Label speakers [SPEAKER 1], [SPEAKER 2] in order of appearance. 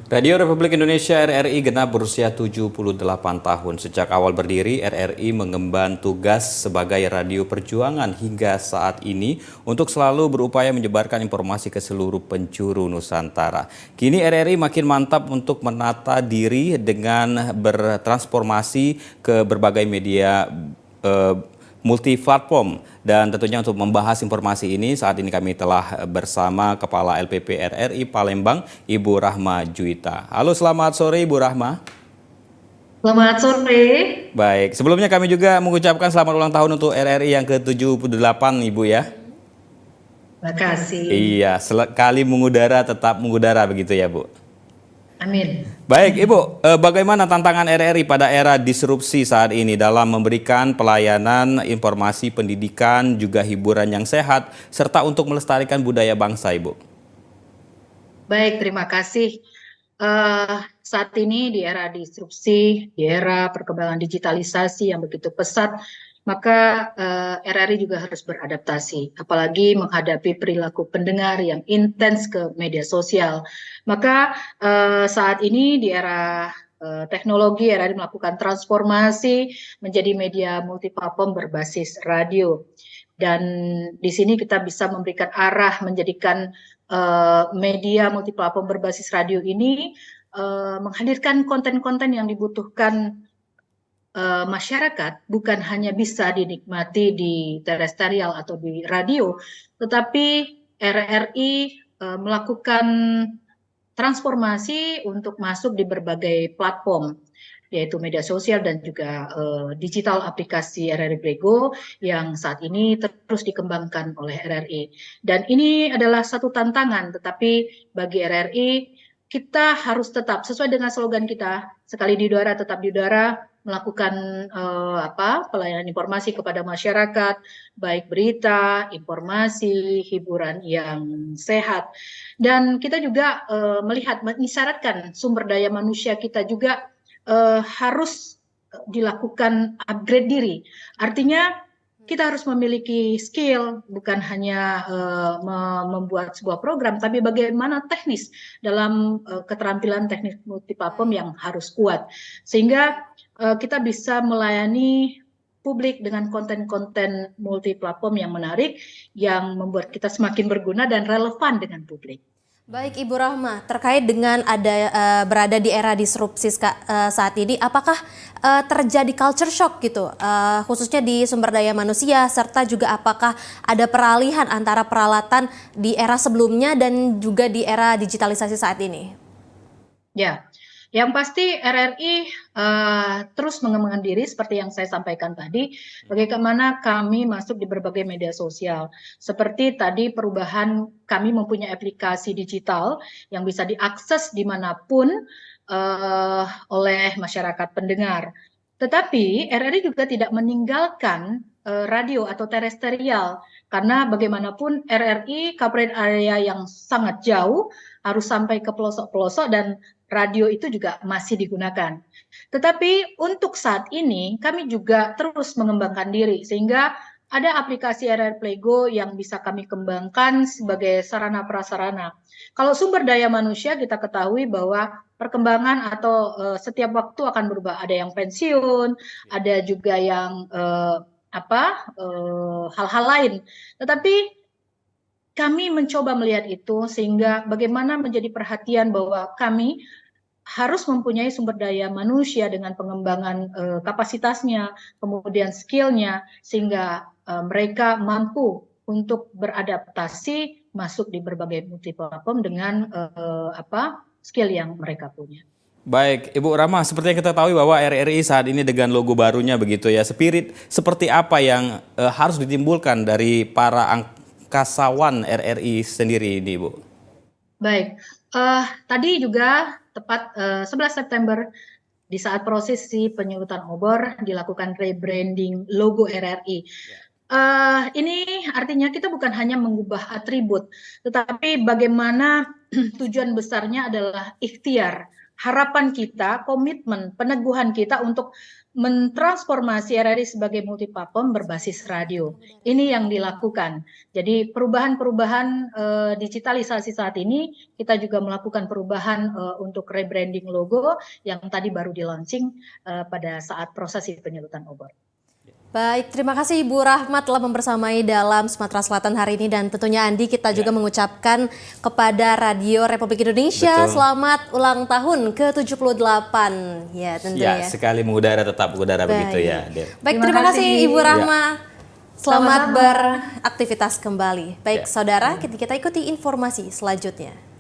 [SPEAKER 1] Radio Republik Indonesia RRI genap berusia 78 tahun. Sejak awal berdiri, RRI mengemban tugas sebagai radio perjuangan hingga saat ini untuk selalu berupaya menyebarkan informasi ke seluruh penjuru Nusantara. Kini RRI makin mantap untuk menata diri dengan bertransformasi ke berbagai media multiplatform. Dan tentunya untuk membahas informasi ini, saat ini kami telah bersama Kepala LPP RRI Palembang, Ibu Rahma Juwita. Halo, selamat sore Ibu Rahma.
[SPEAKER 2] Selamat sore.
[SPEAKER 1] Baik, sebelumnya kami juga mengucapkan selamat ulang tahun untuk RRI yang ke-78 Ibu ya.
[SPEAKER 2] Terima kasih.
[SPEAKER 1] Iya, sekali mengudara tetap mengudara begitu ya Bu.
[SPEAKER 2] Amin.
[SPEAKER 1] Baik Ibu, bagaimana tantangan RRI pada era disrupsi saat ini dalam memberikan pelayanan, informasi, pendidikan, juga hiburan yang sehat, serta untuk melestarikan budaya bangsa Ibu?
[SPEAKER 2] Baik, terima kasih. Saat ini di era disrupsi, di era perkembangan digitalisasi yang begitu pesat, maka RRI juga harus beradaptasi, apalagi menghadapi perilaku pendengar yang intens ke media sosial. Maka saat ini di era teknologi, RRI melakukan transformasi menjadi media multiplatform berbasis radio. Dan di sini kita bisa memberikan arah menjadikan media multiplatform berbasis radio ini menghadirkan konten-konten yang dibutuhkan masyarakat, bukan hanya bisa dinikmati di terestrial atau di radio, tetapi RRI melakukan transformasi untuk masuk di berbagai platform, yaitu media sosial dan juga digital aplikasi RRI Brego yang saat ini terus dikembangkan oleh RRI. Dan ini adalah satu tantangan, tetapi bagi RRI kita harus tetap sesuai dengan slogan kita, sekali di udara tetap di udara, melakukan pelayanan informasi kepada masyarakat, baik berita, informasi, hiburan yang sehat. Dan kita juga mengisyaratkan sumber daya manusia kita juga harus dilakukan upgrade diri. Artinya kita harus memiliki skill, bukan hanya membuat sebuah program, tapi bagaimana teknis dalam keterampilan teknik multiplatform yang harus kuat. Sehingga kita bisa melayani publik dengan konten-konten multiplatform yang menarik, yang membuat kita semakin berguna dan relevan dengan publik.
[SPEAKER 3] Baik Ibu Rahma, terkait dengan berada di era disrupsi saat ini, apakah terjadi culture shock gitu, khususnya di sumber daya manusia, serta juga apakah ada peralihan antara peralatan di era sebelumnya dan juga di era digitalisasi saat ini?
[SPEAKER 2] Ya, yang pasti RRI terus mengembangkan diri seperti yang saya sampaikan tadi, bagaimana kami masuk di berbagai media sosial. Seperti tadi perubahan kami mempunyai aplikasi digital yang bisa diakses dimanapun oleh masyarakat pendengar. Tetapi RRI juga tidak meninggalkan radio atau terestrial, karena bagaimanapun RRI coverage area yang sangat jauh, harus sampai ke pelosok-pelosok, dan radio itu juga masih digunakan. Tetapi untuk saat ini kami juga terus mengembangkan diri, sehingga ada aplikasi RRI Playgo yang bisa kami kembangkan sebagai sarana prasarana. Kalau sumber daya manusia kita ketahui bahwa perkembangan atau setiap waktu akan berubah. Ada yang pensiun, ada juga yang hal-hal lain. Tetapi kami mencoba melihat itu, sehingga bagaimana menjadi perhatian bahwa kami harus mempunyai sumber daya manusia dengan pengembangan kapasitasnya, kemudian skillnya, sehingga mereka mampu untuk beradaptasi masuk di berbagai multiplatform dengan skill yang mereka punya.
[SPEAKER 1] Baik, Ibu Rahma, seperti yang kita tahu bahwa RRI saat ini dengan logo barunya begitu ya, spirit seperti apa yang harus ditimbulkan dari para angkasawan RRI sendiri ini, Bu?
[SPEAKER 2] Baik, tadi juga tepat 11 September di saat prosesi penyulutan obor dilakukan rebranding logo RRI. Ini artinya kita bukan hanya mengubah atribut, tetapi bagaimana tujuan besarnya adalah ikhtiar harapan kita, komitmen, peneguhan kita untuk mentransformasi RRI sebagai multiplatform berbasis radio. Ini yang dilakukan. Jadi perubahan-perubahan digitalisasi saat ini, kita juga melakukan perubahan untuk rebranding logo yang tadi baru di-launching pada saat prosesi penyelutan obor.
[SPEAKER 3] Baik, terima kasih Ibu Rahmat telah membersamai dalam Sumatera Selatan hari ini, dan tentunya Andi kita juga mengucapkan kepada Radio Republik Indonesia selamat ulang tahun ke-78 ya tentu ya.
[SPEAKER 1] Sekali mengudara tetap mengudara begitu ya.
[SPEAKER 3] Baik, terima kasih Ibu Rahmat. Selamat beraktivitas kembali. Baik saudara, kita ikuti informasi selanjutnya.